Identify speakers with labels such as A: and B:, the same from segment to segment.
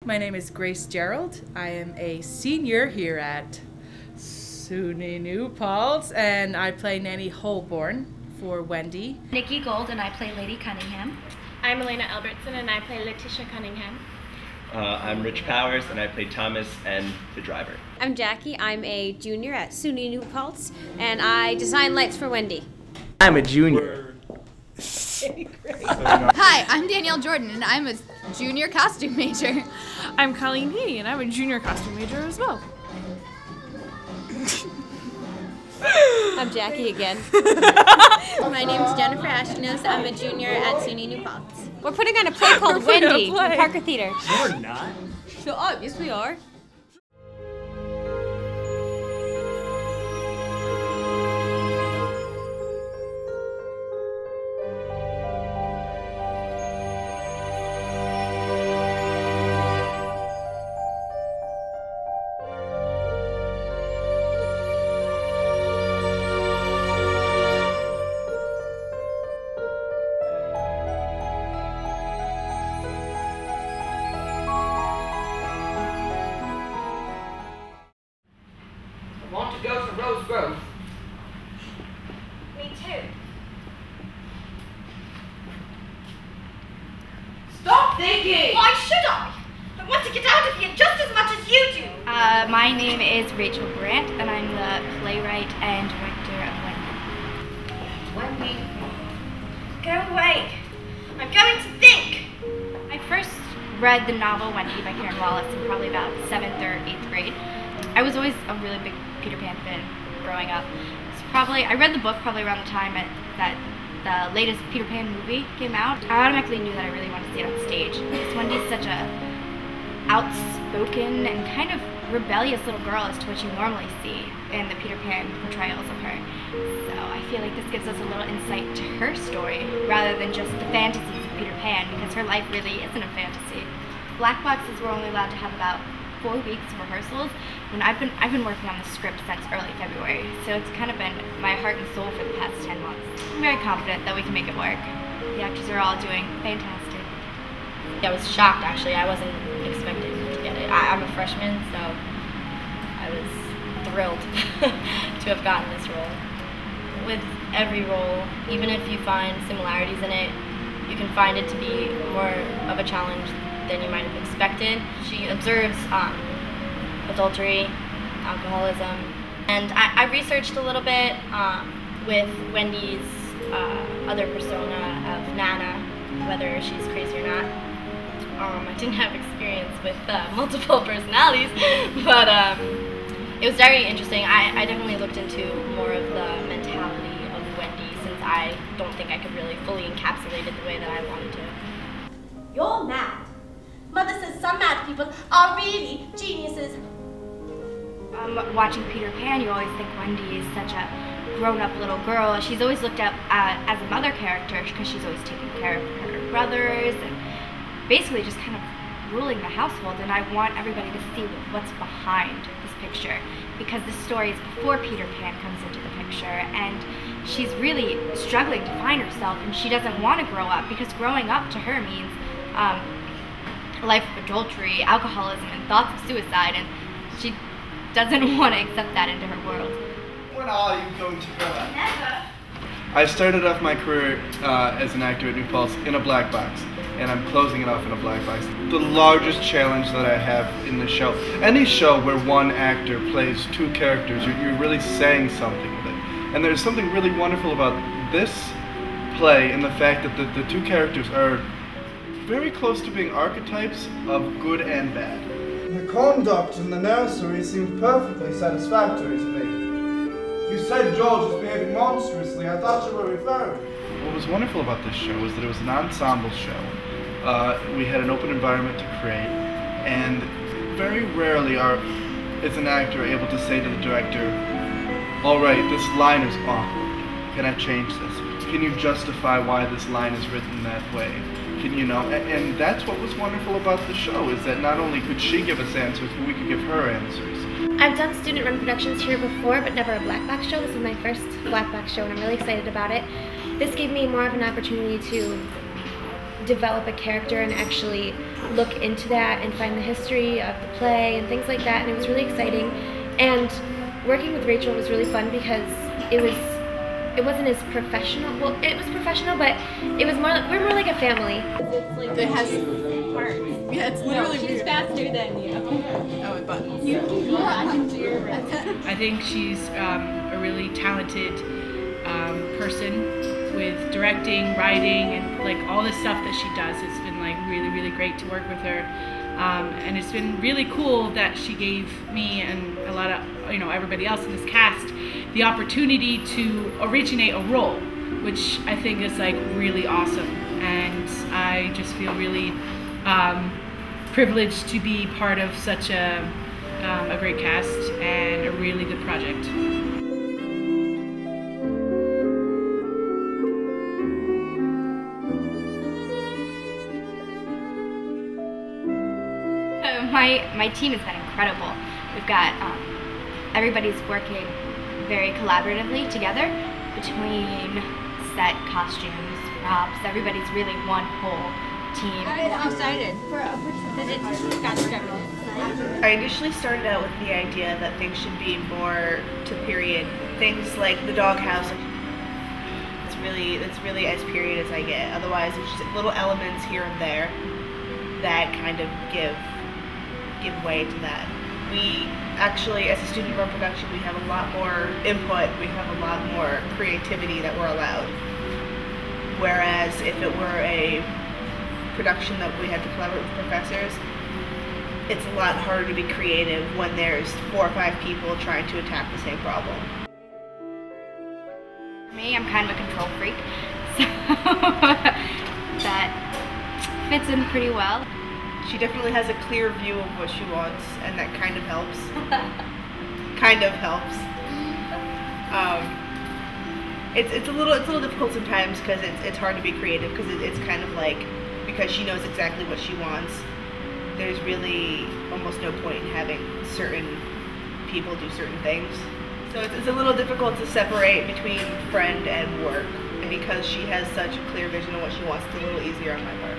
A: My name is Grace Gerald. I am a senior here at SUNY New Paltz, and I play Nanny Holborn for Wendy.
B: Nikki Gold, and I play Lady Cunningham.
C: I'm Elena Albertson, and I play Letitia Cunningham.
D: I'm Rich Powers, and I play Thomas and the driver.
E: I'm Jackie. I'm a junior at SUNY New Paltz, and I design lights for Wendy.
F: I'm a junior.
G: Hi, I'm Danielle Jordan, and I'm a junior costume major.
C: I'm Colleen Heaney, and I'm a junior costume major as well.
E: I'm Jackie again.
G: My name's Jennifer Ashkenos. I'm a junior at SUNY New Paltz.
E: We're putting on a play called Wendy in Parker Theater.
F: No, we're not.
E: Shut up. Yes, we are.
F: Want to go to Rose Grove?
C: Me too.
F: Stop thinking!
C: Why should I? I want to get out of here just as much as you do.
B: My name is Rachael Brandt, and I'm the playwright and director of Wendy.
C: Wendy. Go away. I'm going to think.
B: I first read the novel Wendy by Karen Wallace in probably about 7th or 8th grade. I was always a really big Peter Pan fan growing up. I read the book probably around the time that the latest Peter Pan movie came out. I automatically knew that I really wanted to see it on stage. Because Wendy's such a outspoken and kind of rebellious little girl as to what you normally see in the Peter Pan portrayals of her. So I feel like this gives us a little insight to her story rather than just the fantasies of Peter Pan, because her life really isn't a fantasy. Black boxes were only allowed to have about 4 weeks of rehearsals, and I've been working on the script since early February, so it's kind of been my heart and soul for the past 10 months. I'm very confident that we can make it work. The actors are all doing fantastic.
H: I was shocked, actually. I wasn't expecting to get it. I'm a freshman, so I was thrilled to have gotten this role. With every role, even if you find similarities in it, you can find it to be more of a challenge than you might have expected. She observes adultery, alcoholism, and I researched a little bit with Wendy's other persona of Nana, whether she's crazy or not. I didn't have experience with multiple personalities, but it was very interesting. I definitely looked into more of the mentality of Wendy, since I don't think I could really fully encapsulate it the way that I wanted to.
I: You're mad. Mother says some mad people are really geniuses.
B: Watching Peter Pan, you always think Wendy is such a grown-up little girl. She's always looked at as a mother character because she's always taking care of her brothers and basically just kind of ruling the household. And I want everybody to see what's behind this picture, because this story is before Peter Pan comes into the picture, and she's really struggling to find herself, and she doesn't want to grow up, because growing up to her means a life of adultery, alcoholism, and thoughts of suicide, and she doesn't want to accept that into her world.
J: When are you going to grow up?
C: Never.
J: I started off my career as an actor at New Paltz in a black box, and I'm closing it off in a black box. The largest challenge that I have in the show, any show where one actor plays 2 characters, you're really saying something with it. And there's something really wonderful about this play in the fact that the 2 characters are very close to being archetypes of good and bad.
K: The conduct in the nursery seemed perfectly satisfactory to me. You said George was behaving monstrously. I thought you were referring.
J: What was wonderful about this show was that it was an ensemble show. We had an open environment to create, and very rarely is an actor able to say to the director, all right, this line is awkward. Can I change this? Can you justify why this line is written that way? Can you know? And that's what was wonderful about the show, is that not only could she give us answers, but we could give her answers.
C: I've done student-run productions here before, but never a black box show. This is my first black box show, and I'm really excited about it. This gave me more of an opportunity to develop a character and actually look into that and find the history of the play and things like that, and it was really exciting. And working with Rachel was really fun because it wasn't as professional. Well, it was professional, but it was more. We're more like a family.
G: It has parts. Yeah, it's literally she's faster than you. Oh, and buttons.
A: I think she's a really talented person with directing, writing, and like all the stuff that she does. It's been like really, really great to work with her. And it's been really cool that she gave me and a lot of everybody else in this cast the opportunity to originate a role, which I think is like really awesome. And I just feel really privileged to be part of such a great cast and a really good project.
B: My team has been incredible. We've got everybody's working very collaboratively together between set, costumes, props. Everybody's really one whole team.
G: I'm excited
L: I initially started out with the idea that things should be more to period. Things like the doghouse. It's really as period as I get. Otherwise, it's just little elements here and there that kind of give way to that. We actually, as a student-run production, we have a lot more input, we have a lot more creativity that we're allowed. Whereas if it were a production that we had to collaborate with professors, it's a lot harder to be creative when there's 4 or 5 people trying to attack the same problem.
B: For me, I'm kind of a control freak, so that fits in pretty well.
L: She definitely has a clear view of what she wants, and that kind of helps. Kind of helps. It's a little difficult sometimes because it's hard to be creative because it's kind of like, because she knows exactly what she wants, there's really almost no point in having certain people do certain things. So it's a little difficult to separate between friend and work, and because she has such a clear vision of what she wants, it's a little easier on my part.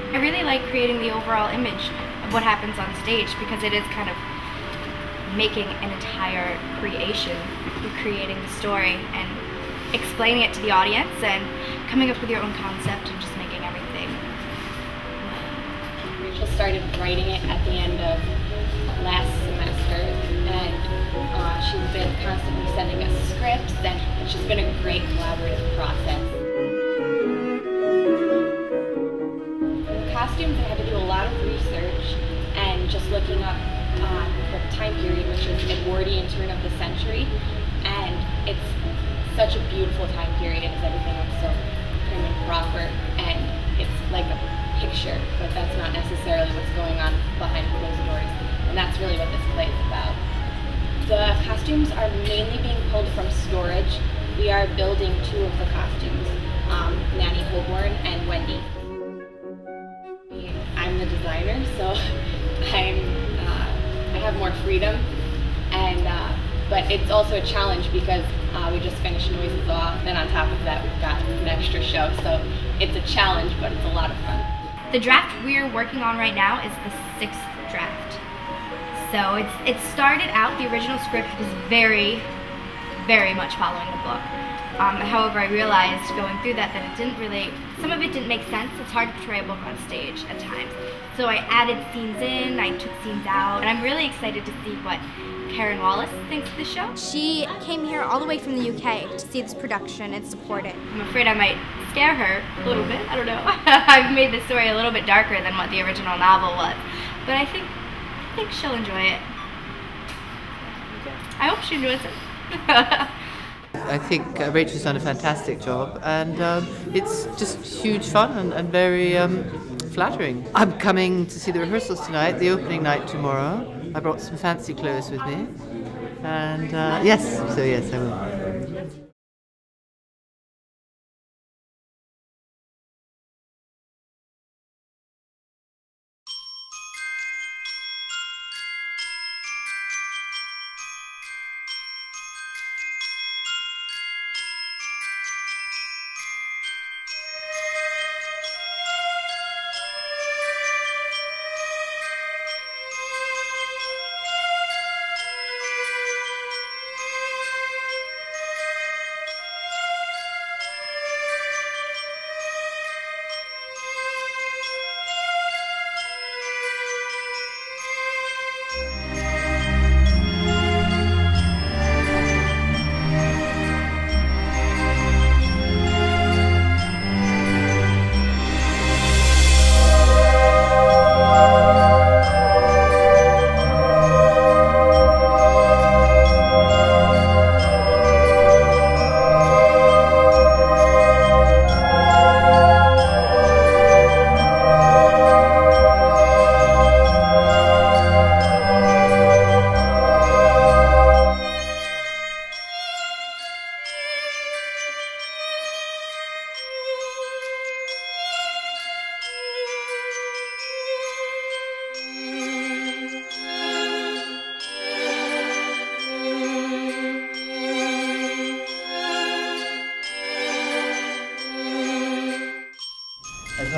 B: I really like creating the overall image of what happens on stage because it is kind of making an entire creation. You're creating the story and explaining it to the audience and coming up with your own concept and just making everything.
M: Rachel started writing it at the end of last semester, and she's been constantly sending us scripts, and it's just been a great collaborative process. Costumes, I had to do a lot of research and just looking up the time period, which is Edwardian turn of the century, and it's such a beautiful time period because everything looks so prim and proper, and it's like a picture, but that's not necessarily what's going on behind closed doors, and that's really what this play is about. The costumes are mainly being pulled from storage. We are building 2 of the costumes, Nanny Holborn and Wendy. I'm the designer, so I have more freedom, and but it's also a challenge because we just finished Noises Off, and on top of that we've got an extra show, so it's a challenge, but it's a lot of fun.
B: The draft we're working on right now is the 6th draft. So it started out, the original script was very, very much following the book. However, I realized going through that it didn't really, some of it didn't make sense. It's hard to portray a book on stage at times. So I added scenes in, I took scenes out, and I'm really excited to see what Karen Wallace thinks of the show.
N: She came here all the way from the UK to see this production and support it.
B: I'm afraid I might scare her a little bit, I don't know. I've made the story a little bit darker than what the original novel was, but I think she'll enjoy it. I hope she enjoys it.
O: I think Rachel's done a fantastic job, and it's just huge fun and very flattering. I'm coming to see the rehearsals tonight, the opening night tomorrow. I brought some fancy clothes with me, and yes, I will.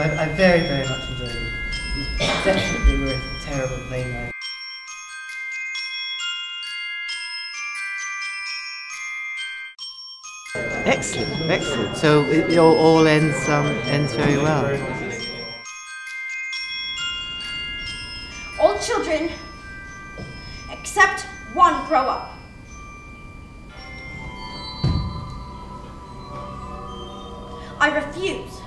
P: I very, very much enjoyed it. It was definitely worth a terrible plane ride.
O: Excellent, excellent. So it all ends very well.
I: All children, except one, grow up. I refuse